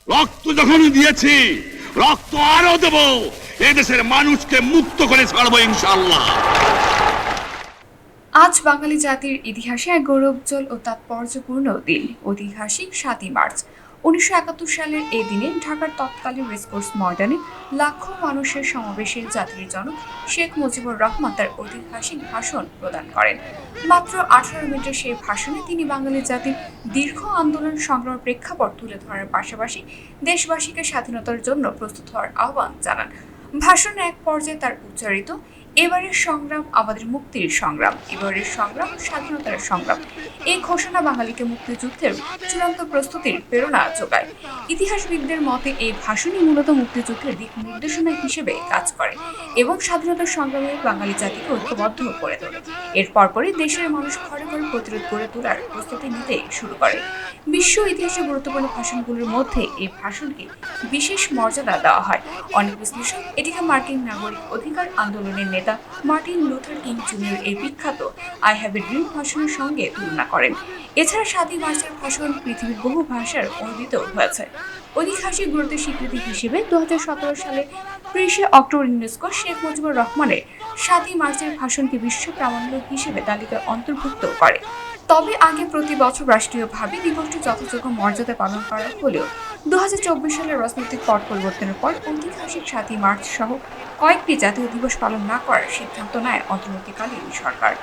রক্ত যখন দিয়েছি, রক্ত আরো দেব। এদেশের মানুষকে মুক্ত করে ছাড়বো ইনশাআল্লাহ। আজ বাঙালি জাতির ইতিহাসে এক গৌরবোজ্জ্বল ও তাৎপর্যপূর্ণ দিন। ঐতিহাসিক ৭ই মার্চ ১৯৭১ সালের এই দিনে ঢাকার তৎকালীন রেসকোর্স ময়দানে লাখো মানুষের সমাবেশে জাতির জনক শেখ মুজিবুর রহমান তার ঐতিহাসিক ভাষণ প্রদান করেন। মাত্র ১৮ মিনিটের সেই ভাষণে তিনি বাঙালি জাতির দীর্ঘ আন্দোলন সংগ্রামের প্রেক্ষাপট তুলে ধরার পাশাপাশি দেশবাসীকে স্বাধীনতার জন্য প্রস্তুত হওয়ার আহ্বান জানান। ভাষণের এক পর্যায়ে তার উচ্চারিত, এবারের সংগ্রাম আমাদের মুক্তির সংগ্রাম, এবারের সংগ্রাম স্বাধীনতার সংগ্রাম, এই ঘোষণা বাঙালিকে মুক্তিযুদ্ধের চূড়ান্ত প্রস্তুতির প্রেরণা যোগায়। ইতিহাসবিদদের মতে এই ভাষণই মূলত মুক্তিযুদ্ধের দিক নির্দেশনা হিসেবে কাজ করে এবং স্বাধীনতার সংগ্রামে বাঙালি জাতিকে ঐক্যবদ্ধ করে তোলে। এর পরপরই দেশের মানুষ ঘরে ঘরে প্রতিরোধ গড়ে তোলার প্রস্তুতি নিতে শুরু করে। বিশ্ব ইতিহাসে গুরুত্বপূর্ণ ভাষণগুলোর মধ্যে এই ভাষণকে বিশেষ মর্যাদা দেওয়া হয়। অনেক বিশ্লেষক এটিকে মার্কিন নাগরিক অধিকার আন্দোলনের নেতা মার্টিন লুথার কিং জুনিয়র এর বিখ্যাত আই হ্যাভ এ ড্রিম ভাষণের সঙ্গে তুলনা করেন। এছাড়া ৭ই মার্চের ভাষণ পৃথিবীর বহু ভাষার অনুদিত হয়েছে। ঐতিহাসিক গুরুত্বের স্বীকৃতি হিসেবে ২০১৭ সালে ৩০ অক্টোবর ইউনেস্কো শেখ মুজিবুর রহমানের ৭ই মার্চের ভাষণকে বিশ্ব প্রামাণ্য হিসেবে তালিকায় অন্তর্ভুক্ত করে। তবে আগে প্রতি বছর রাষ্ট্রীয়ভাবে দিবসটি যথাযোগ্য মর্যাদা পালন করা হলেও ২০২৪ সালের রাজনৈতিক পট পরিবর্তনের পর ঐতিহাসিক ৭ই মার্চ সহ কয়েকটি জাতীয় দিবস পালন না করার সিদ্ধান্ত নেয় অন্তর্বর্তীকালীন সরকার।